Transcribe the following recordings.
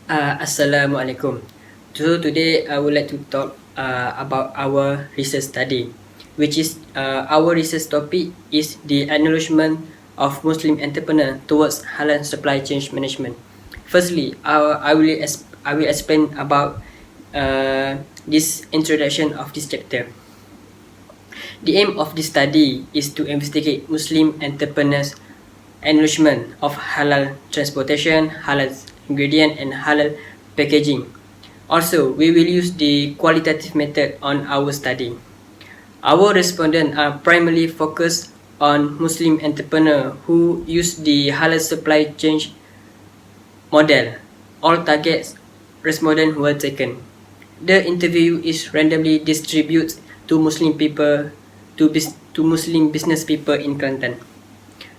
Assalamualaikum. So today I would like to talk about our research study, which is our research topic is the acknowledgement of Muslim entrepreneur towards halal supply chain management. Firstly, I will explain about this introduction of this chapter. The aim of this study is to investigate Muslim entrepreneurs' enrichment of halal transportation, halal ingredient, and halal packaging. Also, we will use the qualitative method on our study. Our respondents are primarily focused on Muslim entrepreneurs who use the halal supply chain model. All targets respondents were taken. The interview is randomly distributed to Muslim people to Muslim business people in Kelantan.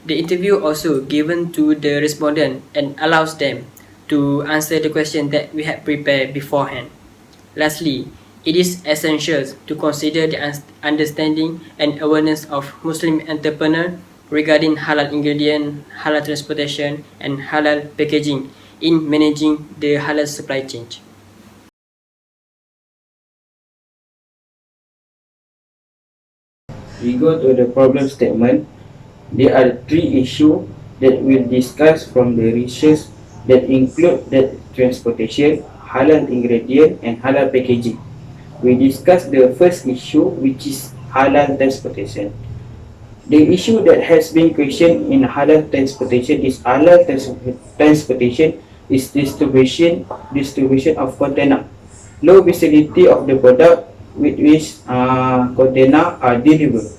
The interview also given to the respondent and allows them to answer the question that we had prepared beforehand. Lastly, it is essential to consider the understanding and awareness of Muslim entrepreneurs regarding halal ingredient, halal transportation, and halal packaging in managing the halal supply chain. We go to the problem statement. There are three issues that we'll discuss from the research that include the transportation, halal ingredient, and halal packaging. We discuss the first issue, which is halal transportation. The issue that has been questioned in halal transportation is transportation is distribution of container. Low visibility of the product with which container are delivered.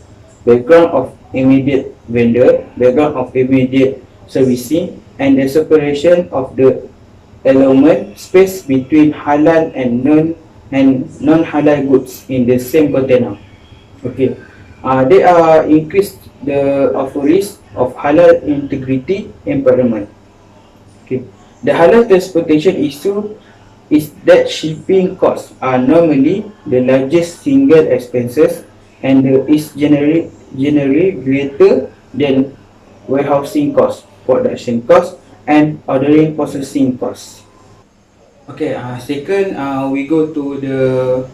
Background of immediate vendor, background of immediate servicing, and the separation of the element space between halal and non-halal goods in the same container. Okay. They are increased the of risk of halal integrity environment. Okay. The halal transportation issue is that shipping costs are normally the largest single expenses and is generally greater than warehousing costs, production costs, and ordering processing costs. Okay, second, we go to the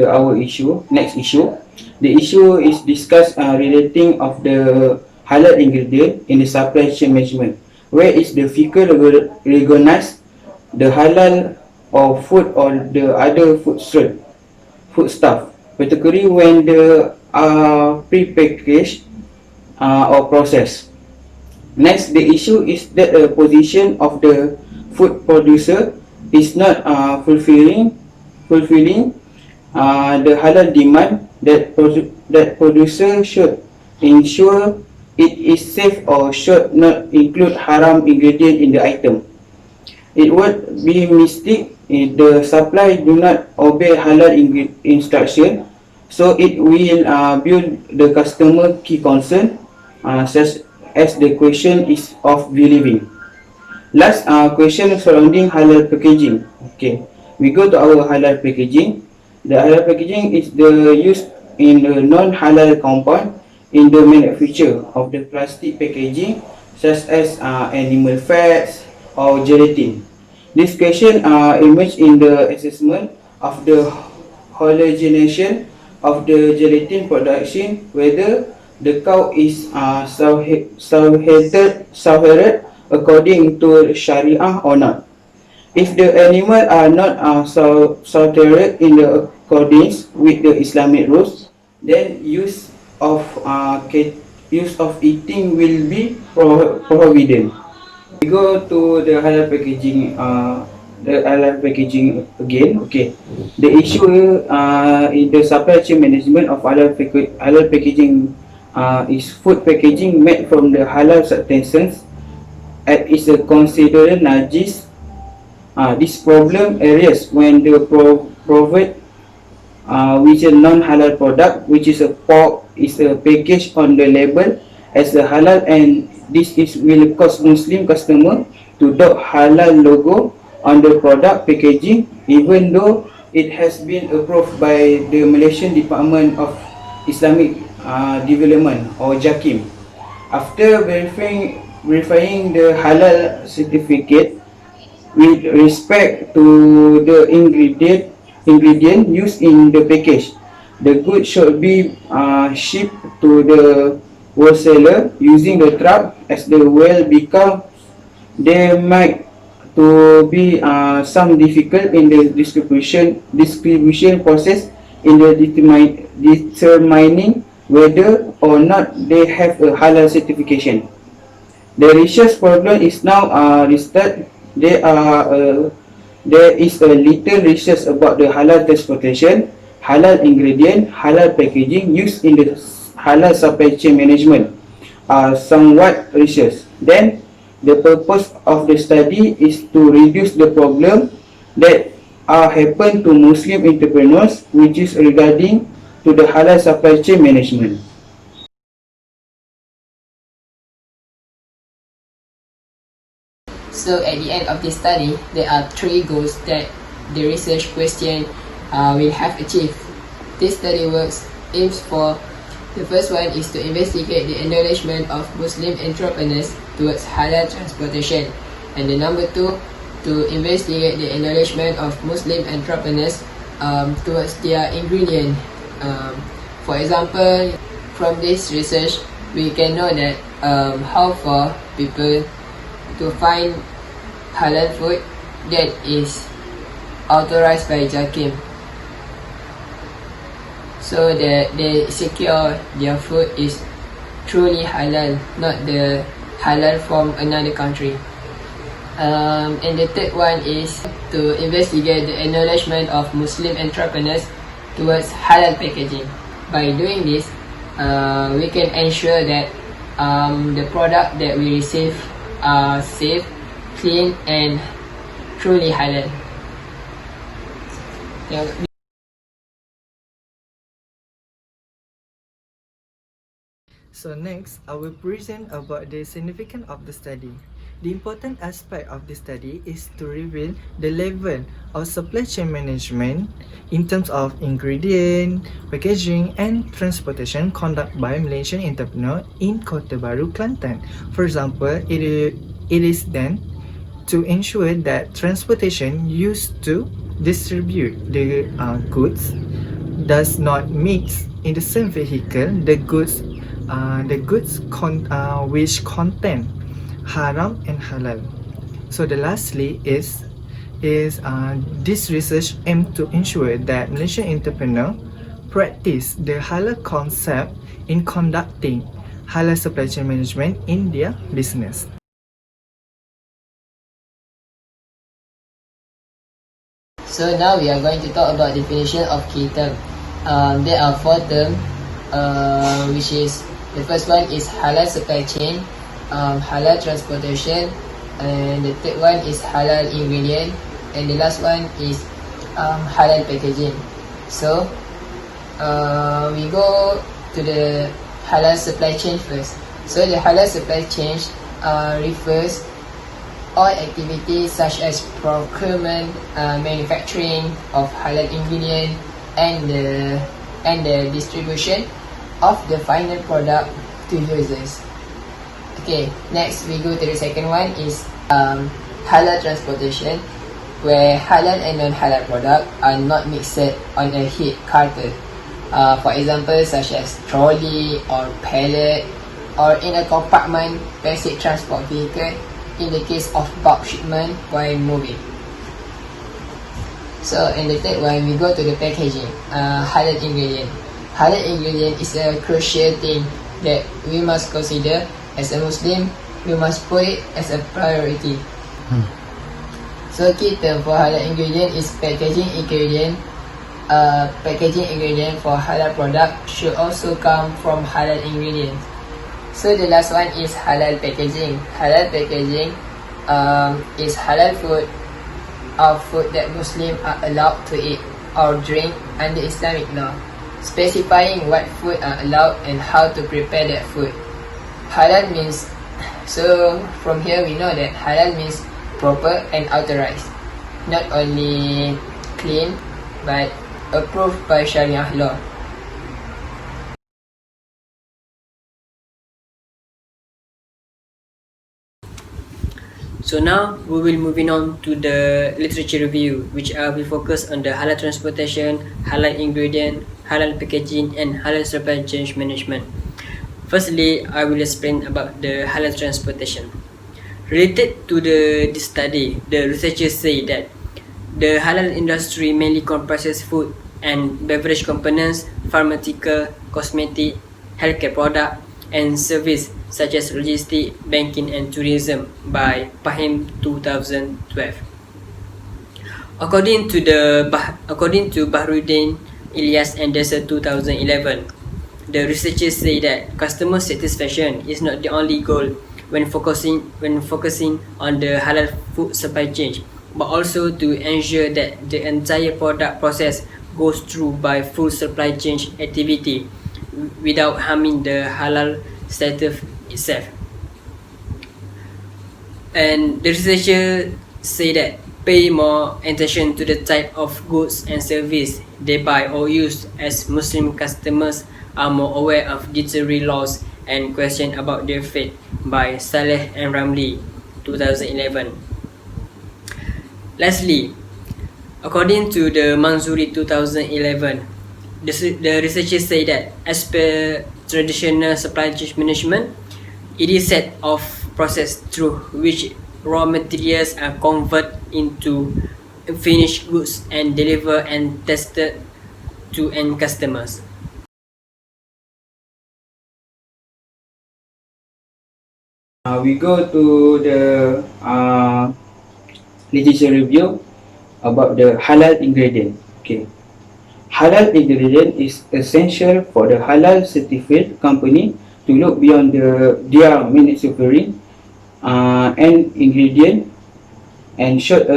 our issue, next issue. The issue is discussed relating of the halal ingredient in the supply chain management. Where is the figure recognize the halal or food or the other food stuff, particularly when the pre-packaged or processed. Next, the issue is that the position of the food producer is not fulfilling the halal demand that producer should ensure it is safe or should not include haram ingredient in the item. It would be mistake if the supply do not obey halal instruction, so it will build the customer key concern, such as the question is of believing. Last question surrounding halal packaging. Okay, we go to our halal packaging. The halal packaging is the use in the non-halal compound in the manufacture of the plastic packaging, such as animal fats or gelatin. This question emerged in the assessment of the halogenation of the gelatin production, whether the cow is sauhered according to Sharia or not. If the animal are not slaughtered in the accordance with the Islamic rules, then use of eating will be prohibited. We go to the halal packaging again. Okay, the issue in the supply chain management of halal packaging is food packaging made from the halal substances is considered najis. This problem arises when the provide which is non-halal product, which is a pork, is a package on the label as a halal, and this is will cause Muslim customer to adopt halal logo on the product packaging, even though it has been approved by the Malaysian Department of Islamic Development or JAKIM. After verifying the halal certificate, with respect to the ingredient used in the package. The goods should be shipped to the wholesaler using the truck. As the well become, there might to be some difficult in the distribution process in the determining whether or not they have a halal certification. The research problem is now restarted. There are there is a little research about the halal transportation, halal ingredient, halal packaging used in the halal supply chain management. Somewhat research. Then the purpose of the study is to reduce the problem that happen to Muslim entrepreneurs, which is regarding to the halal supply chain management. So at the end of this study, there are three goals that the research question will have achieved. This study works aims for the first one is to investigate the encouragement of Muslim entrepreneurs towards halal transportation, and the number two to investigate the encouragement of Muslim entrepreneurs towards their ingredient. For example, from this research, we can know that how for people to find halal food that is authorized by Jakim, so that they secure their food is truly halal, not the halal from another country. And the third one is to investigate the acknowledgement of Muslim entrepreneurs towards halal packaging. By doing this, we can ensure that the product that we receive are safe, clean, and truly halal. So next, I will present about the significance of the study. The important aspect of the study is to reveal the level of supply chain management in terms of ingredient, packaging, and transportation conducted by Malaysian entrepreneur in Kota Baru, Kelantan. For example, it is then to ensure that transportation used to distribute the goods does not mix in the same vehicle the goods which contain haram and halal. So the lastly is this research aims to ensure that Malaysian entrepreneurs practice the halal concept in conducting halal supply chain management in their business. So now we are going to talk about definition of key term. There are four terms, which is the first one is halal supply chain, halal transportation, and the third one is halal ingredient, and the last one is halal packaging. So we go to the halal supply chain first. So the halal supply chain refers all activities such as procurement, manufacturing of halal ingredient, and the distribution of the final product to users. Okay, next we go to the second one is halal transportation, where halal and non-halal product are not mixed on a heat carter. For example, such as trolley or pallet, or in a compartment basic transport vehicle in the case of bulk shipment while moving. So in the third one, we go to the packaging, halal ingredient. Halal ingredient is a crucial thing that we must consider as a Muslim. We must put it as a priority. So key term for halal ingredient is packaging ingredient. Packaging ingredient for halal product should also come from halal ingredient. So the last one is halal packaging. Halal packaging is halal food or food that Muslims are allowed to eat or drink under Islamic law, specifying what food are allowed and how to prepare that food. Halal means, so from here we know that halal means proper and authorized, not only clean but approved by Sharia law. So now we will moving on to the literature review, which will focus on the halal transportation, halal ingredient, halal packaging, and halal supply chain management. Firstly, I will explain about the halal transportation. Related to this study, the researchers say that the halal industry mainly comprises food and beverage components, pharmaceutical, cosmetic, healthcare product, and service such as logistics, banking, and tourism by Pahim 2012. According to Bahruddin Ilyas and Desa 2011, the researchers say that customer satisfaction is not the only goal when focusing on the halal food supply chain, but also to ensure that the entire product process goes through by full supply chain activity without harming the halal status itself. And the researchers say that pay more attention to the type of goods and service they buy or use, as Muslim customers are more aware of dietary laws and question about their faith by Saleh and Ramli 2011. Lastly, according to the Manzuri 2011, the researchers say that as per traditional supply chain management, it is set of process through which raw materials are converted into finished goods and delivered and tested to end customers. We go to the literature review about the halal ingredient. Okay, halal ingredient is essential for the halal certified company to look beyond their manufacturing and ingredient and should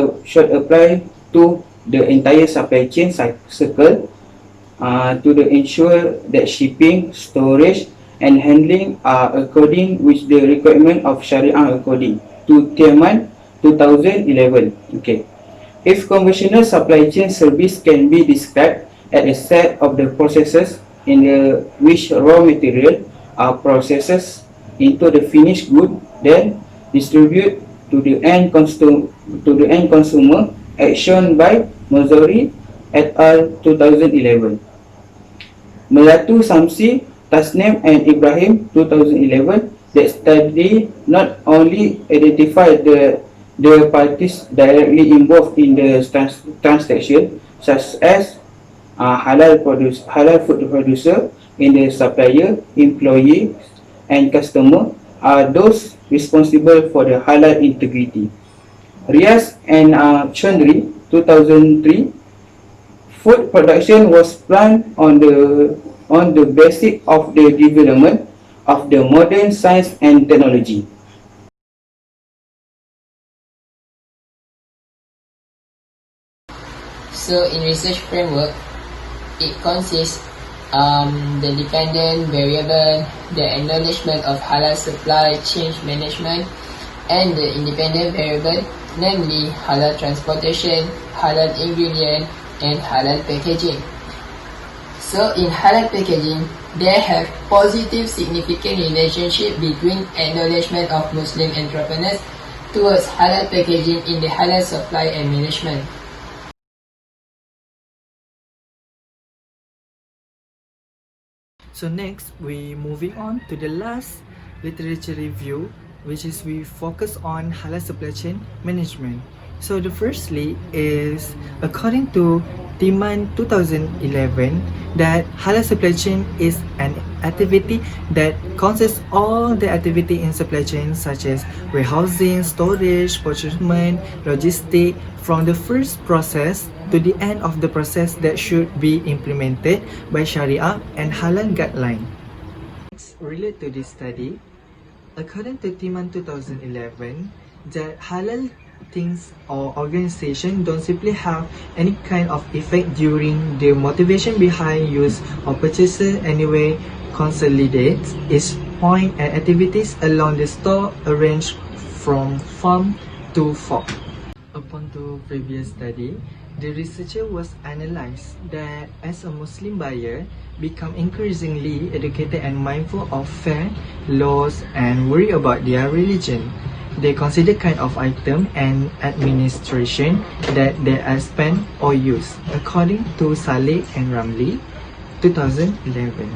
apply to the entire supply chain circle to ensure that shipping, storage, and handling are according with the requirement of Sharia according to Tieman 2011. Okay. If conventional supply chain service can be described as a set of the processes in which raw material are processed into the finished good, then distribute to the end consumer, as shown by Mazari et al. 2011. Melatu Samsi, Tasnim, and Ibrahim 2011, that study not only identified the parties directly involved in the transaction, such as halal food producer, in the supplier, employee, and customer are those responsible for the halal integrity. Riaz and Chandri 2003, food production was planned on the basis of the development of the modern science and technology. So in research framework, it consists the dependent variable, the acknowledgement of halal supply chain management, and the independent variable, namely halal transportation, halal ingredient, and halal packaging. So in halal packaging, there have positive significant relationship between acknowledgement of Muslim entrepreneurs towards halal packaging in the halal supply and management. So next, we moving on to the last literature review, which is we focus on halal supply chain management. So the firstly is according to Timan 2011 that halal supply chain is an activity that consists all the activity in supply chain such as warehousing, storage, procurement, logistic from the first process to the end of the process that should be implemented by Sharia and halal guideline. Next, related to this study, according to Timan 2011, that halal things or organization don't simply have any kind of effect during the motivation behind use or purchaser anyway consolidates its point and activities along the store arranged from farm to fork. Upon the previous study, the researcher was analyzed that as a Muslim buyer become increasingly educated and mindful of fair laws and worry about their religion. They consider kind of item and administration that they are spent or used, according to Saleh and Ramli, 2011.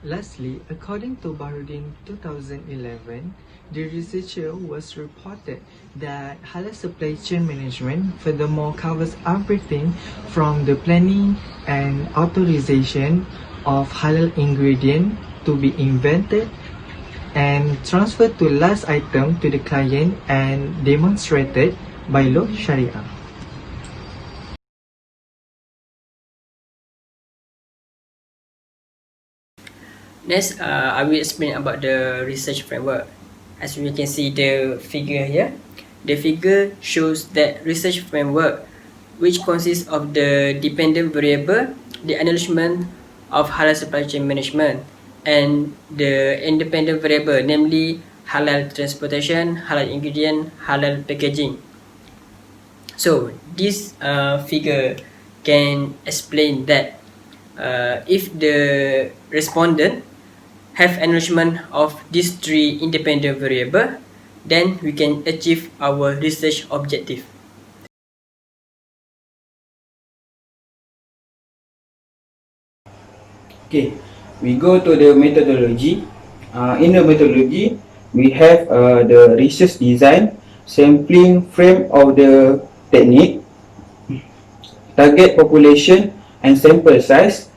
Lastly, according to Bahrudin 2011, the researcher was reported that halal supply chain management furthermore covers everything from the planning and authorization of halal ingredient to be invented and transferred to last item to the client and demonstrated by law Sharia. Next, I will explain about the research framework. As we can see the figure here, the figure shows that research framework, which consists of the dependent variable, the acknowledgement of halal supply chain management, and the independent variable, namely halal transportation, halal ingredient, halal packaging. So this figure can explain that if the respondent have acknowledgement of these three independent variables, then we can achieve our research objective. Okay, we go to the methodology. In the methodology, we have the research design, sampling frame of the technique, target population and sample size,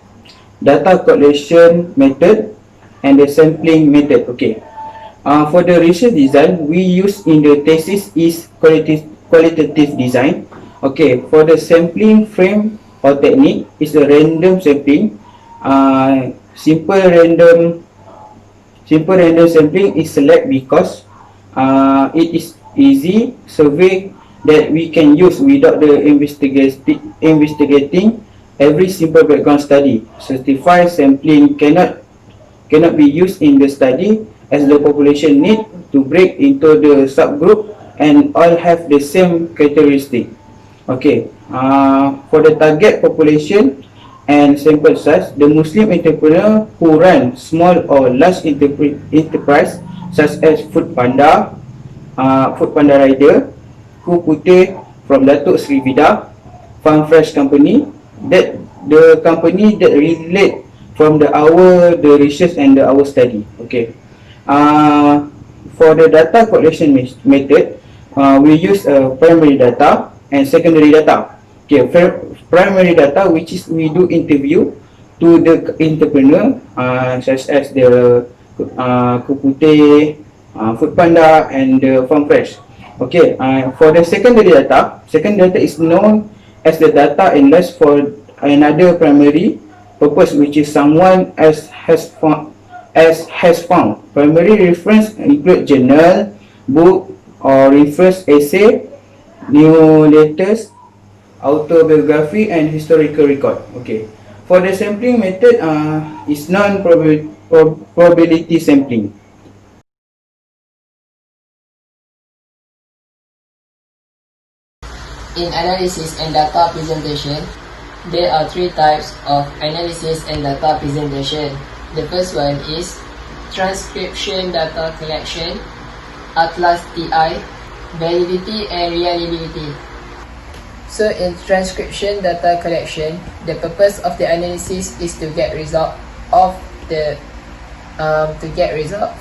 data collection method, and the sampling method. Okay. For the research design, we use in the thesis is qualitative design. Okay. For the sampling frame or technique is a random sampling. Simple random sampling is select because it is easy survey that we can use without the investigating every simple background study. Certified sampling cannot be used in the study as the population need to break into the subgroup and all have the same characteristic. Okay, for the target population and sample size, the Muslim entrepreneur who run small or large enterprise such as Food Panda Rider, Ppta from Datuk Sri Vida, Farm Fresh Company, that the company that relate from the research and our study. Okay. For the data collection method, we use primary data and secondary data. Okay, primary data, which is we do interview to the entrepreneur, such as the Ppta, Food Panda, and the Farm Fresh. Okay, for the secondary data is known as the data enlarged for another primary purpose, which is someone has found. Primary reference include journal, book, or reference essay, new letters, autobiography, and historical record. Okay. For the sampling method, is non-probability sampling. In analysis and data presentation, there are three types of analysis and data presentation. The first one is transcription data collection, Atlas TI, validity and reliability. So in transcription data collection, the purpose of the analysis is to get result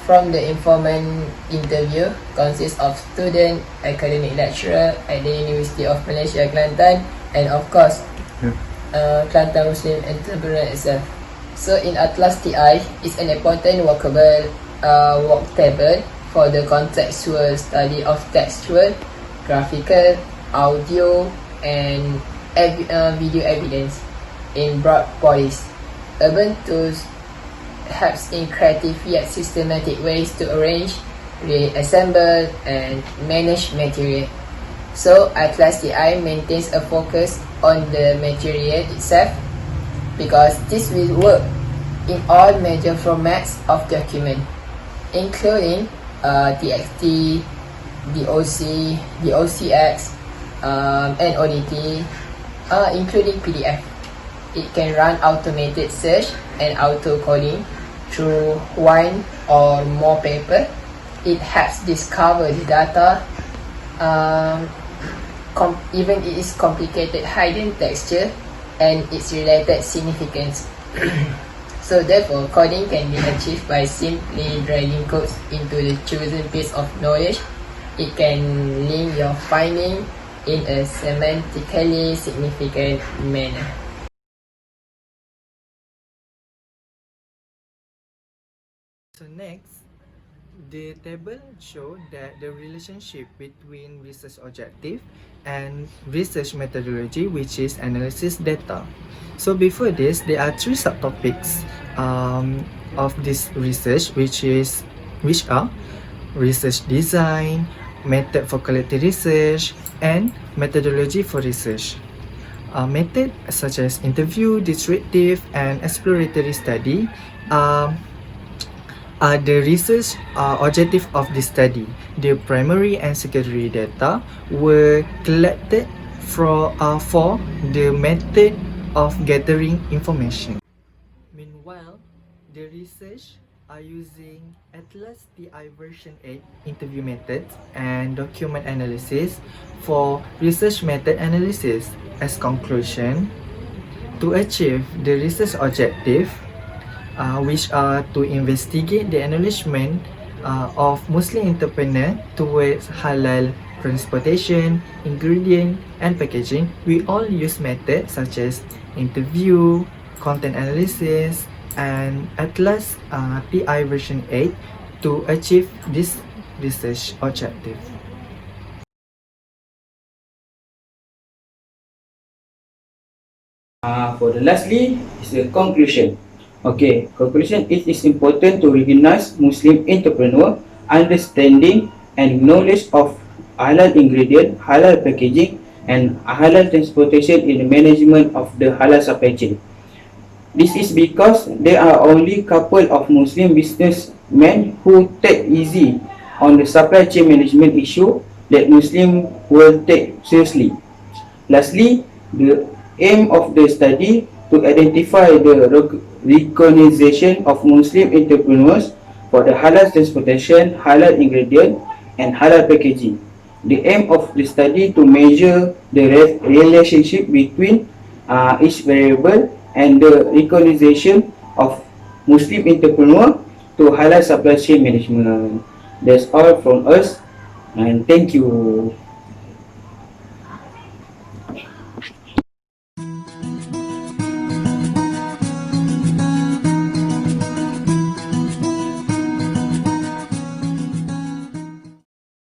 from the informant interview, consists of student, academic lecturer at the University of Malaysia, Kelantan, and of course, Kelantan Muslim entrepreneur itself. So in Atlas TI is an important workable work table for the contextual study of textual, graphical, audio, and video evidence in broad points. Urban tools helps in creative yet systematic ways to arrange, reassemble, and manage material. So Atlas TI maintains a focus on the material itself because this will work in all major formats of document, including TXT, DOC, DOCX, and ODT, including PDF. It can run automated search and auto coding through one or more paper it helps discover the data. Even it is complicated hidden texture and its related significance. So therefore, coding can be achieved by simply dragging codes into the chosen piece of knowledge. It can link your finding in a semantically significant manner. So next, the table show that the relationship between research objective and research methodology, which is analysis data. So before this, there are three subtopics of this research, which are research design, method for collective research, and methodology for research. Methods such as interview, descriptive, and exploratory study are the research objective of the study. The primary and secondary data were collected for the method of gathering information. Meanwhile, the research are using Atlas TI version 8 interview methods and document analysis for research method analysis. As conclusion, to achieve the research objective, which are to investigate the acknowledgement of Muslim entrepreneur towards halal transportation, ingredient, and packaging, we all use methods such as interview, content analysis, and Atlas TI version 8 to achieve this research objective. For the lastly is the conclusion. Okay, conclusion, it is important to recognize Muslim entrepreneur understanding and knowledge of halal ingredient, halal packaging, and halal transportation in the management of the halal supply chain. This is because there are only couple of Muslim businessmen who take easy on the supply chain management issue that Muslim will take seriously. Lastly, the aim of the study to identify the recognition of Muslim entrepreneurs for the halal transportation, halal ingredient, and halal packaging. The aim of the study to measure the relationship between each variable and the recognition of Muslim entrepreneur to halal supply chain management. That's all from us, and thank you.